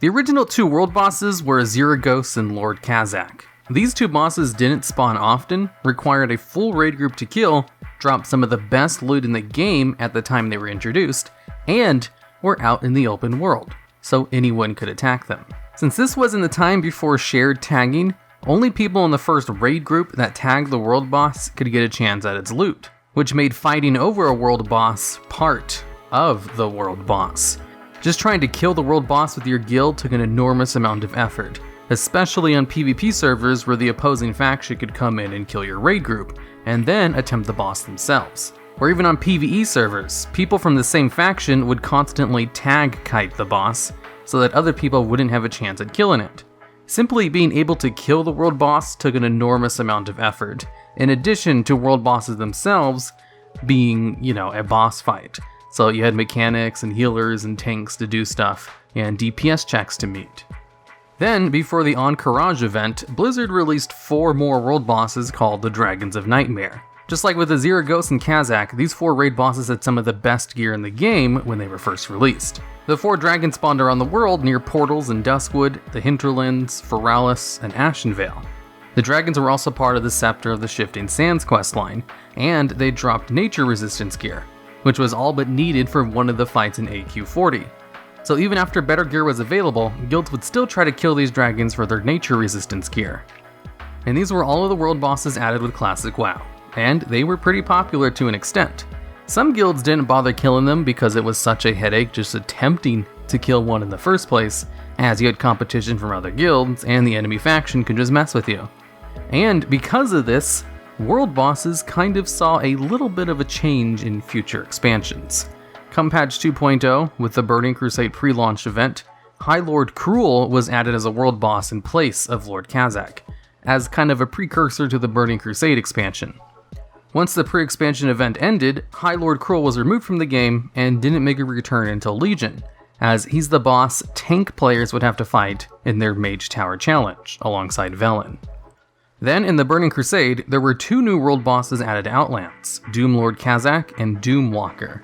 The original two world bosses were Azuregos and Lord Kazzak. These two bosses didn't spawn often, required a full raid group to kill, dropped some of the best loot in the game at the time they were introduced, and were out in the open world, so anyone could attack them. Since this was in the time before shared tagging, only people in the first raid group that tagged the world boss could get a chance at its loot, which made fighting over a world boss part of the world boss. Just trying to kill the world boss with your guild took an enormous amount of effort, especially on PvP servers where the opposing faction could come in and kill your raid group, and then attempt the boss themselves. Or even on PvE servers, people from the same faction would constantly tag kite the boss, so that other people wouldn't have a chance at killing it. Simply being able to kill the world boss took an enormous amount of effort, in addition to world bosses themselves being, a boss fight. So you had mechanics and healers and tanks to do stuff, and DPS checks to meet. Then, before the Encourage event, Blizzard released 4 more world bosses called the Dragons of Nightmare. Just like with Azuregos and Kazzak, these 4 raid bosses had some of the best gear in the game when they were first released. The 4 dragons spawned around the world near portals in Duskwood, the Hinterlands, Feralis, and Ashenvale. The dragons were also part of the Scepter of the Shifting Sands questline, and they dropped nature resistance gear, which was all but needed for one of the fights in AQ40. So even after better gear was available, guilds would still try to kill these dragons for their nature resistance gear. And these were all of the world bosses added with Classic WoW, and they were pretty popular to an extent. Some guilds didn't bother killing them because it was such a headache just attempting to kill one in the first place, as you had competition from other guilds and the enemy faction could just mess with you. And because of this, world bosses kind of saw a little bit of a change in future expansions. Come patch 2.0, with the Burning Crusade pre-launch event, High Lord Kruul was added as a world boss in place of Lord Kazzak, as kind of a precursor to the Burning Crusade expansion. Once the pre-expansion event ended, High Lord Kruul was removed from the game and didn't make a return until Legion, as he's the boss tank players would have to fight in their Mage Tower challenge, alongside Velen. Then, in the Burning Crusade, there were 2 new world bosses added to Outlands, Doom Lord Kazzak and Doom Walker.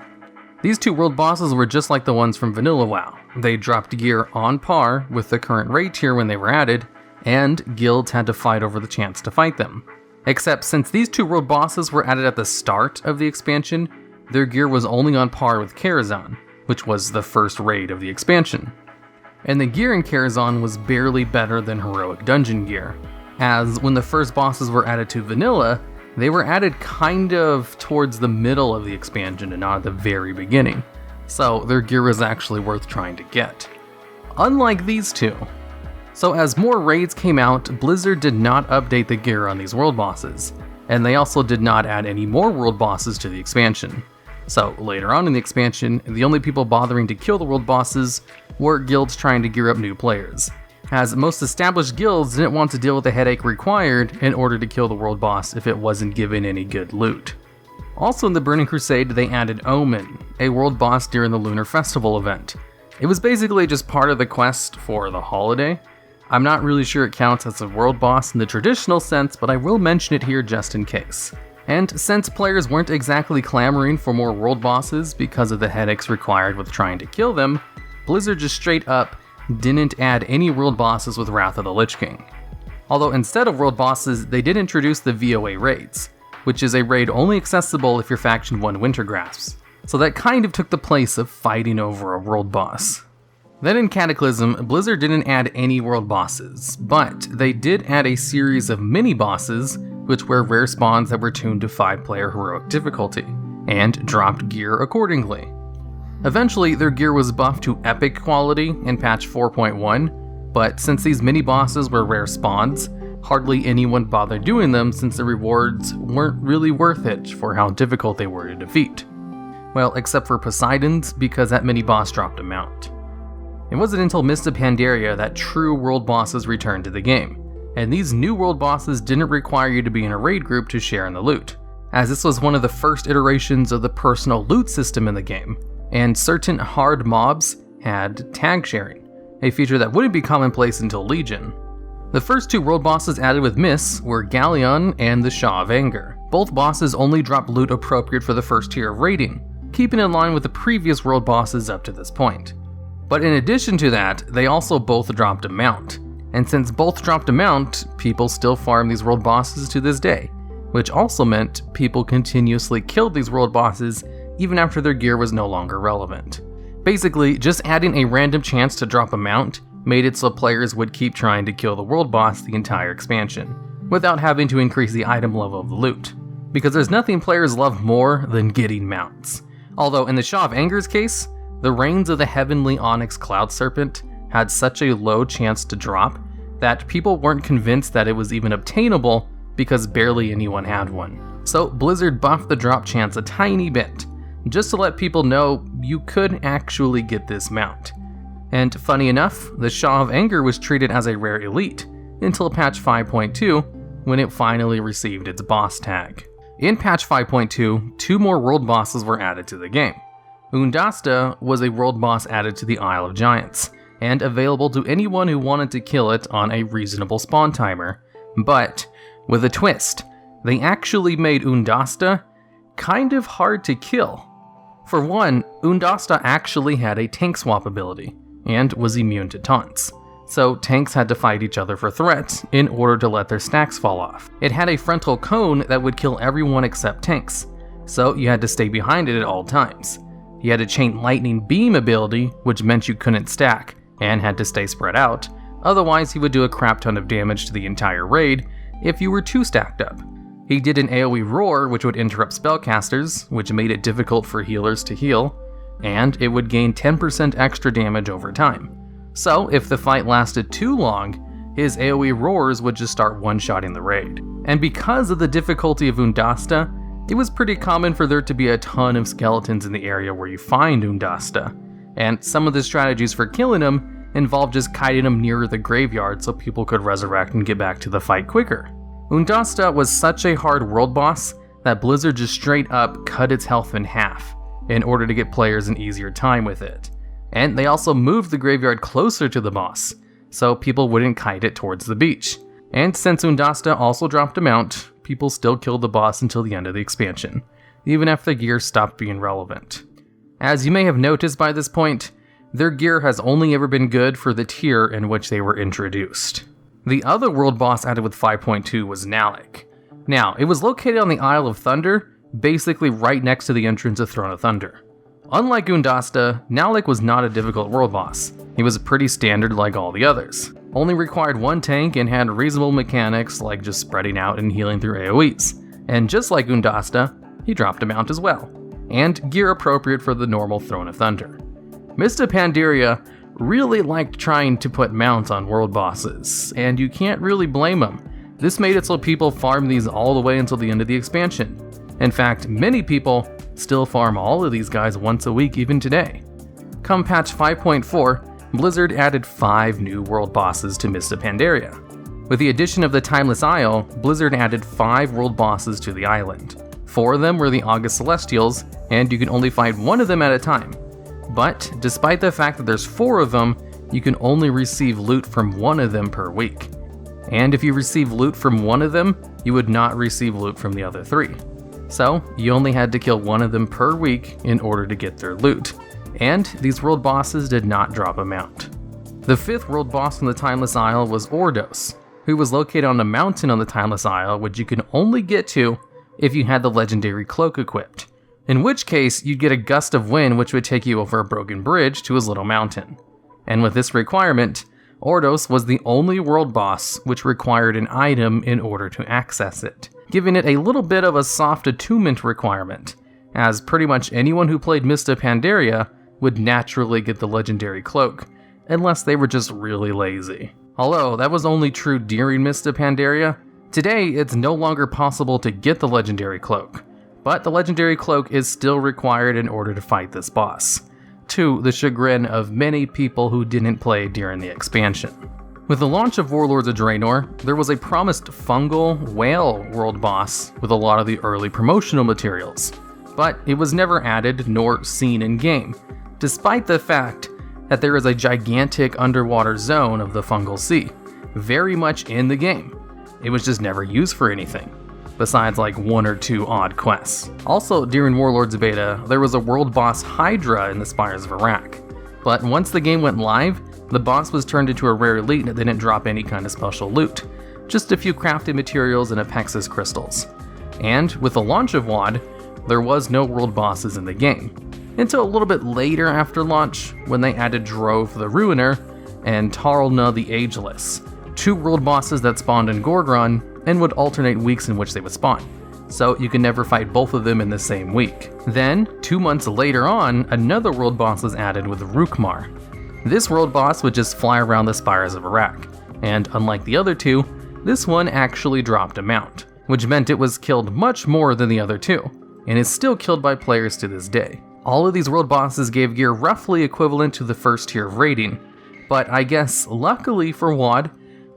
These 2 world bosses were just like the ones from Vanilla WoW. They dropped gear on par with the current raid tier when they were added, and guilds had to fight over the chance to fight them. Except since these 2 world bosses were added at the start of the expansion, their gear was only on par with Karazhan, which was the first raid of the expansion. And the gear in Karazhan was barely better than heroic dungeon gear, as when the first bosses were added to Vanilla, they were added kind of towards the middle of the expansion and not at the very beginning, so their gear was actually worth trying to get. Unlike these 2. So as more raids came out, Blizzard did not update the gear on these world bosses, and they also did not add any more world bosses to the expansion. So later on in the expansion, the only people bothering to kill the world bosses were guilds trying to gear up new players, as most established guilds didn't want to deal with the headache required in order to kill the world boss if it wasn't given any good loot. Also in the Burning Crusade, they added Omen, a world boss during the Lunar Festival event. It was basically just part of the quest for the holiday. I'm not really sure it counts as a world boss in the traditional sense, but I will mention it here just in case. And since players weren't exactly clamoring for more world bosses because of the headaches required with trying to kill them, Blizzard just straight up didn't add any world bosses with Wrath of the Lich King. Although instead of world bosses, they did introduce the VOA raids, which is a raid only accessible if your faction won Winter Grasps. So that kind of took the place of fighting over a world boss. Then in Cataclysm, Blizzard didn't add any world bosses, but they did add a series of mini-bosses, which were rare spawns that were tuned to 5-player heroic difficulty, and dropped gear accordingly. Eventually, their gear was buffed to epic quality in patch 4.1, but since these mini-bosses were rare spawns, hardly anyone bothered doing them since the rewards weren't really worth it for how difficult they were to defeat. Well, except for Poseidon's, because that mini-boss dropped a mount. It wasn't until Mist of Pandaria that true world bosses returned to the game, and these new world bosses didn't require you to be in a raid group to share in the loot, as this was one of the first iterations of the personal loot system in the game, and certain hard mobs had tag sharing, a feature that wouldn't be commonplace until Legion. The first 2 world bosses added with Mists were Galleon and the Shaw of Anger. Both bosses only drop loot appropriate for the first tier of raiding, keeping in line with the previous world bosses up to this point. But in addition to that, they also both dropped a mount. And since both dropped a mount, people still farm these world bosses to this day, which also meant people continuously killed these world bosses even after their gear was no longer relevant. Basically, just adding a random chance to drop a mount made it so players would keep trying to kill the world boss the entire expansion, without having to increase the item level of the loot. Because there's nothing players love more than getting mounts. Although in the Shaw of Anger's case, the reins of the Heavenly Onyx Cloud Serpent had such a low chance to drop that people weren't convinced that it was even obtainable because barely anyone had one. So Blizzard buffed the drop chance a tiny bit, just to let people know you could actually get this mount. And funny enough, the Shaw of Anger was treated as a rare elite until patch 5.2 when it finally received its boss tag. In patch 5.2, 2 more world bosses were added to the game. Oondasta was a world boss added to the Isle of Giants, and available to anyone who wanted to kill it on a reasonable spawn timer. But with a twist, they actually made Oondasta kind of hard to kill. For one, Oondasta actually had a tank swap ability, and was immune to taunts. So tanks had to fight each other for threats in order to let their stacks fall off. It had a frontal cone that would kill everyone except tanks, so you had to stay behind it at all times. You had a chain lightning beam ability, which meant you couldn't stack, and had to stay spread out, otherwise he would do a crap ton of damage to the entire raid if you were too stacked up. He did an AoE roar, which would interrupt spellcasters, which made it difficult for healers to heal, and it would gain 10% extra damage over time. So if the fight lasted too long, his AoE roars would just start one-shotting the raid. And because of the difficulty of Oondasta, it was pretty common for there to be a ton of skeletons in the area where you find Oondasta, and some of the strategies for killing him involved just kiting him nearer the graveyard so people could resurrect and get back to the fight quicker. Oondasta was such a hard world boss that Blizzard just straight up cut its health in half in order to get players an easier time with it. And they also moved the graveyard closer to the boss, so people wouldn't kite it towards the beach. And since Oondasta also dropped a mount, people still killed the boss until the end of the expansion, even after the gear stopped being relevant. As you may have noticed by this point, their gear has only ever been good for the tier in which they were introduced. The other world boss added with 5.2 was Nalak. Now, it was located on the Isle of Thunder, basically right next to the entrance of Throne of Thunder. Unlike Oondasta, Nalak was not a difficult world boss. He was pretty standard like all the others. Only required one tank and had reasonable mechanics like just spreading out and healing through AoEs. And just like Oondasta, he dropped a mount as well, and gear appropriate for the normal Throne of Thunder. Mists Pandaria really liked trying to put mounts on world bosses, and you can't really blame them. This made it so people farm these all the way until the end of the expansion. In fact, many people still farm all of these guys once a week even today. Come patch 5.4, Blizzard added 5 new world bosses to Mists Pandaria. With the addition of the Timeless Isle, Blizzard added 5 world bosses to the island. 4 of them were the August Celestials, and you can only fight one of them at a time. But despite the fact that there's 4 of them, you can only receive loot from one of them per week. And if you receive loot from one of them, you would not receive loot from the other 3. So you only had to kill one of them per week in order to get their loot. And these world bosses did not drop a mount. The 5th world boss on the Timeless Isle was Ordos, who was located on a mountain on the Timeless Isle, which you can only get to if you had the legendary cloak equipped. In which case, you'd get a gust of wind which would take you over a broken bridge to his little mountain. And with this requirement, Ordos was the only world boss which required an item in order to access it, giving it a little bit of a soft attunement requirement, as pretty much anyone who played Mists Pandaria would naturally get the legendary cloak, unless they were just really lazy. Although that was only true during Mists Pandaria, today it's no longer possible to get the legendary cloak, but the legendary cloak is still required in order to fight this boss, to the chagrin of many people who didn't play during the expansion. With the launch of Warlords of Draenor, there was a promised fungal whale world boss with a lot of the early promotional materials, but it was never added nor seen in game, despite the fact that there is a gigantic underwater zone of the fungal sea, very much in the game. It was just never used for anything, besides like 1 or 2 odd quests. Also, during Warlords Beta, there was a world boss Hydra in the Spires of Iraq. But once the game went live, the boss was turned into a rare elite that didn't drop any kind of special loot, just a few crafted materials and Apexis crystals. And with the launch of WoD, there was no world bosses in the game, until a little bit later after launch when they added Drov the Ruiner and Tarlna the Ageless, 2 world bosses that spawned in Gorgon and would alternate weeks in which they would spawn, so you can never fight both of them in the same week. Then, 2 months later on, another world boss was added with Rukhmar. This world boss would just fly around the spires of Ji'arak, and unlike the other 2, this one actually dropped a mount, which meant it was killed much more than the other 2, and is still killed by players to this day. All of these world bosses gave gear roughly equivalent to the first tier of raiding, but I guess luckily for WoD,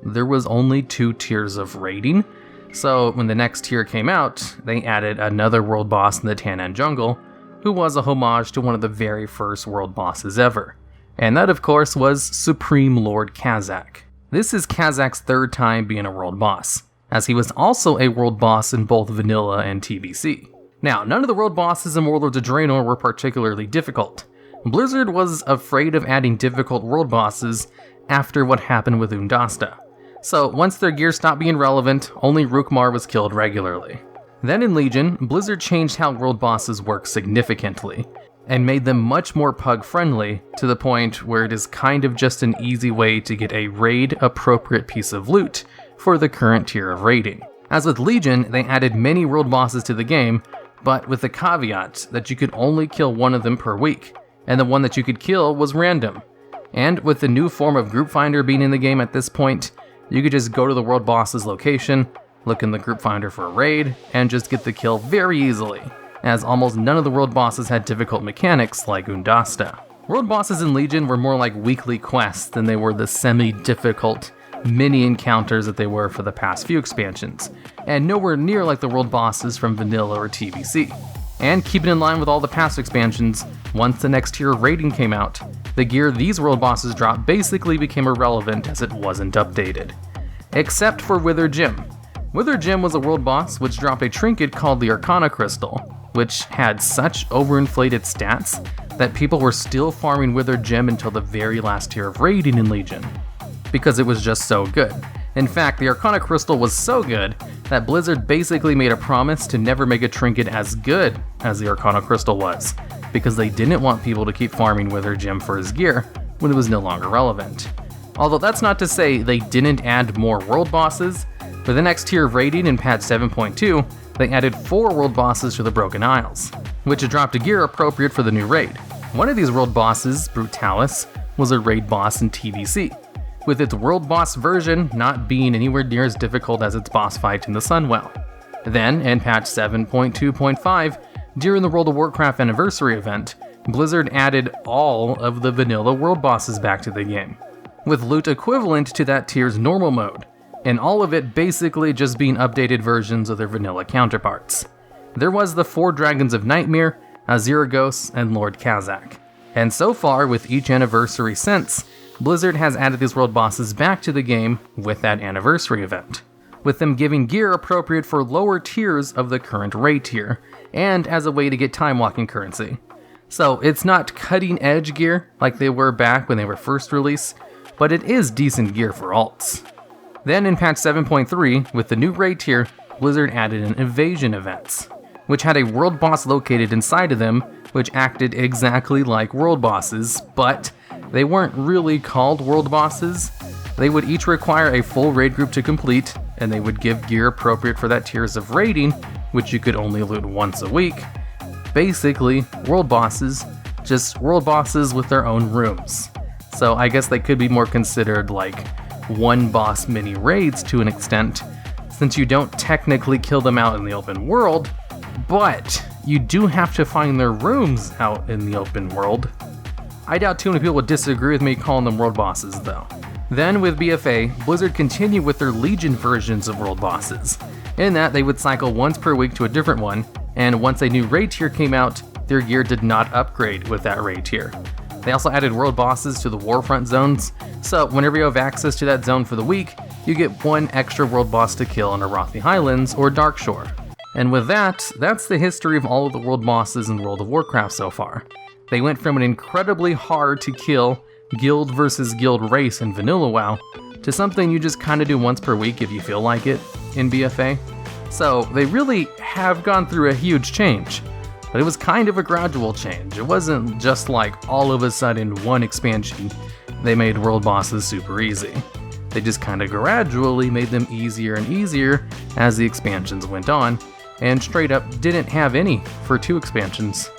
there was only 2 tiers of raiding, so when the next tier came out, they added another world boss in the Tannan jungle, who was a homage to one of the very first world bosses ever. And that of course was Supreme Lord Kazzak. This is Kazzak's 3rd time being a world boss, as he was also a world boss in both vanilla and TBC. Now, none of the world bosses in Warlords of Draenor were particularly difficult. Blizzard was afraid of adding difficult world bosses after what happened with Oondasta. So once their gear stopped being relevant, only Rukhmar was killed regularly. Then in Legion, Blizzard changed how world bosses work significantly, and made them much more pug-friendly, to the point where it is kind of just an easy way to get a raid-appropriate piece of loot for the current tier of raiding. As with Legion, they added many world bosses to the game, but with the caveat that you could only kill one of them per week, and the one that you could kill was random. And with the new form of group finder being in the game at this point, you could just go to the world boss's location, look in the group finder for a raid, and just get the kill very easily, as almost none of the world bosses had difficult mechanics like Oondasta. World bosses in Legion were more like weekly quests than they were the semi-difficult mini encounters that they were for the past few expansions, and nowhere near like the world bosses from vanilla or TBC. And keeping in line with all the past expansions, once the next tier of raiding came out, the gear these world bosses dropped basically became irrelevant as it wasn't updated. Except for Withered J'im. Withered J'im was a world boss which dropped a trinket called the Arcana Crystal, which had such overinflated stats that people were still farming Withered J'im until the very last tier of raiding in Legion, because it was just so good. In fact, the Arcana Crystal was so good that Blizzard basically made a promise to never make a trinket as good as the Arcana Crystal was, because they didn't want people to keep farming Withered J'im for his gear when it was no longer relevant. Although that's not to say they didn't add more world bosses. For the next tier of raiding in patch 7.2, they added 4 world bosses to the Broken Isles, which dropped a gear appropriate for the new raid. One of these world bosses, Brutallus, was a raid boss in TBC, with its world boss version not being anywhere near as difficult as its boss fight in the Sunwell. Then, in patch 7.2.5, during the World of Warcraft anniversary event, Blizzard added all of the vanilla world bosses back to the game, with loot equivalent to that tier's normal mode, and all of it basically just being updated versions of their vanilla counterparts. There was the 4 Dragons of Nightmare, Azuregos, and Lord Kazzak. And so far, with each anniversary since, Blizzard has added these world bosses back to the game with that anniversary event, with them giving gear appropriate for lower tiers of the current raid tier, and as a way to get time walking currency. So it's not cutting edge gear like they were back when they were first released, but it is decent gear for alts. Then in patch 7.3, with the new raid tier, Blizzard added an evasion events, which had a world boss located inside of them, which acted exactly like world bosses, but they weren't really called world bosses. They would each require a full raid group to complete, and they would give gear appropriate for that tiers of raiding, which you could only loot once a week. Basically, world bosses, just world bosses with their own rooms. So I guess they could be more considered like one boss mini raids to an extent, since you don't technically kill them out in the open world, but you do have to find their rooms out in the open world. I doubt too many people would disagree with me calling them world bosses though. Then with BFA, Blizzard continued with their Legion versions of world bosses, in that they would cycle once per week to a different one, and once a new raid tier came out, their gear did not upgrade with that raid tier. They also added world bosses to the Warfront zones, so whenever you have access to that zone for the week, you get one extra world boss to kill in Arathi Highlands or Darkshore. And with that, that's the history of all of the world bosses in World of Warcraft so far. They went from an incredibly hard to kill guild versus guild race in Vanilla WoW to something you just kinda do once per week if you feel like it in BFA. So they really have gone through a huge change, but it was kind of a gradual change. It wasn't just like all of a sudden one expansion they made world bosses super easy. They just kinda gradually made them easier and easier as the expansions went on, and straight up didn't have any for 2 expansions.